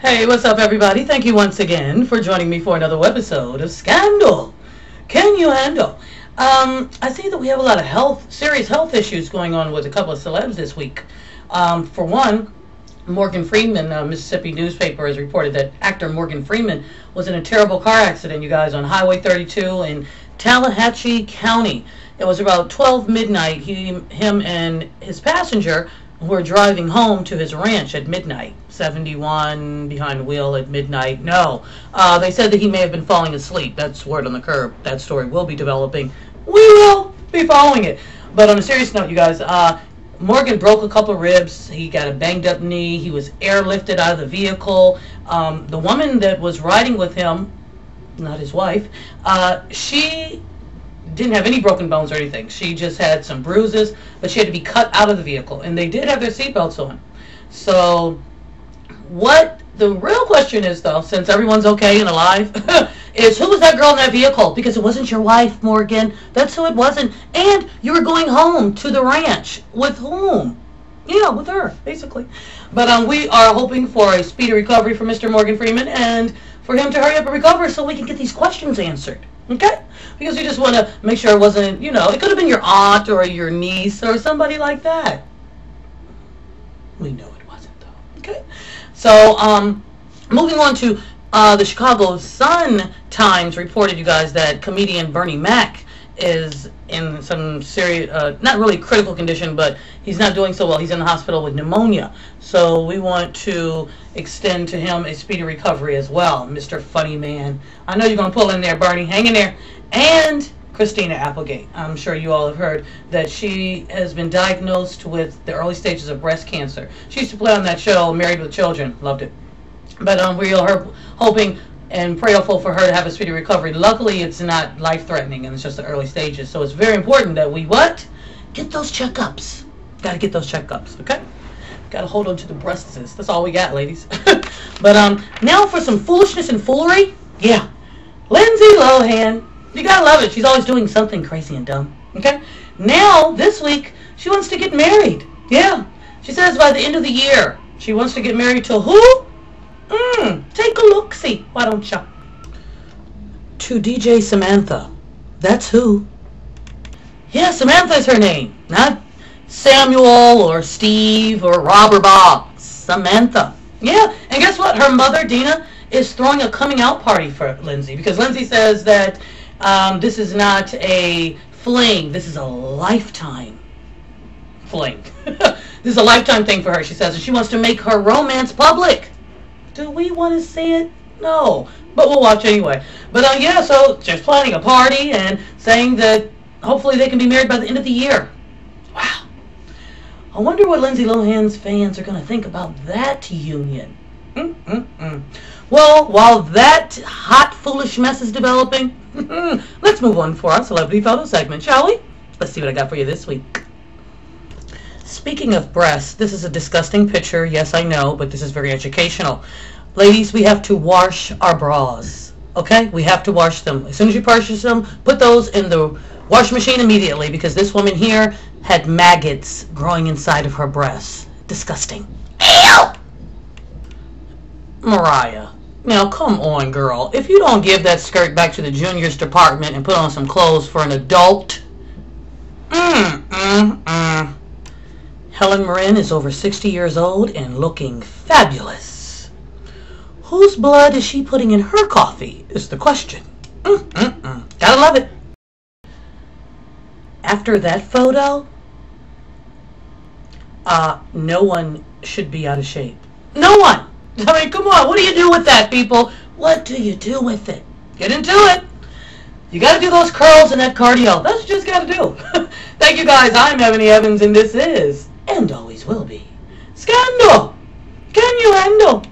Hey, what's up, everybody? Thank you once again for joining me for another episode of Scandal. Can you handle? I see that we have a lot of serious health issues going on with a couple of celebs this week. For one, Morgan Freeman, Mississippi newspaper, has reported that actor Morgan Freeman was in a terrible car accident, you guys, on Highway 32 in Tallahatchie County. It was about 12 midnight. Him and his passenger were driving home to his ranch at midnight. 71 behind the wheel at midnight. No. They said that he may have been falling asleep. That's word on the curb. That story will be developing. We will be following it. But on a serious note, you guys, Morgan broke a couple of ribs. He got a banged up knee. He was airlifted out of the vehicle. The woman that was riding with him, not his wife, she didn't have any broken bones or anything. She just had some bruises, but she had to be cut out of the vehicle. And they did have their seatbelts on. So what the real question is, though, since everyone's okay and alive, is who was that girl in that vehicle? Because it wasn't your wife, Morgan. That's who it wasn't. And you were going home to the ranch. With whom? Yeah, with her, basically. But we are hoping for a speedy recovery for Mr. Morgan Freeman and for him to hurry up and recover so we can get these questions answered. Okay? Because we just want to make sure it wasn't, it could have been your aunt or your niece or somebody like that. We know it wasn't, though. Okay? So, moving on to the Chicago Sun-Times reported, you guys, that comedian Bernie Mac is in some serious, not really critical condition, but he's not doing so well. He's in the hospital with pneumonia. So we want to extend to him a speedy recovery as well, Mr. Funny Man. I know you're going to pull in there, Bernie. Hang in there. And Christina Applegate. I'm sure you all have heard that she has been diagnosed with the early stages of breast cancer. She used to play on that show, Married with Children. Loved it. But we are hoping and prayerful for her to have a speedy recovery. Luckily, it's not life-threatening, and it's just the early stages. So it's very important that we get those checkups. Got to get those checkups, okay? Got to hold on to the breasts. That's all we got, ladies. But now for some foolishness and foolery. Yeah, Lindsay Lohan. You gotta love it. She's always doing something crazy and dumb. Okay? Now, this week, she wants to get married. Yeah. She says by the end of the year, she wants to get married to who? Take a look-see. Why don't you? To DJ Samantha. That's who. Yeah, Samantha's her name. Not Samuel or Steve or Rob or Bob. Samantha. Yeah, and guess what? Her mother, Dina, is throwing a coming out party for Lindsay because Lindsay says that this is not a fling. This is a lifetime fling. This is a lifetime thing for her, she says, and she wants to make her romance public. Do we want to see it? No, but we'll watch anyway. But yeah, so she's planning a party and saying that hopefully they can be married by the end of the year. Wow. I wonder what Lindsay Lohan's fans are going to think about that union. Well, while that hot, foolish mess is developing, let's move on for our celebrity photo segment, shall we? Let's see what I got for you this week. Speaking of breasts, this is a disgusting picture. Yes, I know, but this is very educational. Ladies, we have to wash our bras. Okay? We have to wash them. As soon as you purchase them, put those in the wash machine immediately because this woman here had maggots growing inside of her breasts. Disgusting. Ew! Mariah. Now, come on, girl. If you don't give that skirt back to the juniors department and put on some clothes for an adult. Helen Mirren is over 60 years old and looking fabulous. Whose blood is she putting in her coffee is the question. Gotta love it. After that photo, no one should be out of shape. No one. I mean, come on. What do you do with that, people? What do you do with it? Get into it. You got to do those curls and that cardio. That's what you just got to do. Thank you, guys. I'm Ebony Evans, and this is, and always will be, Scandal. Can you handle?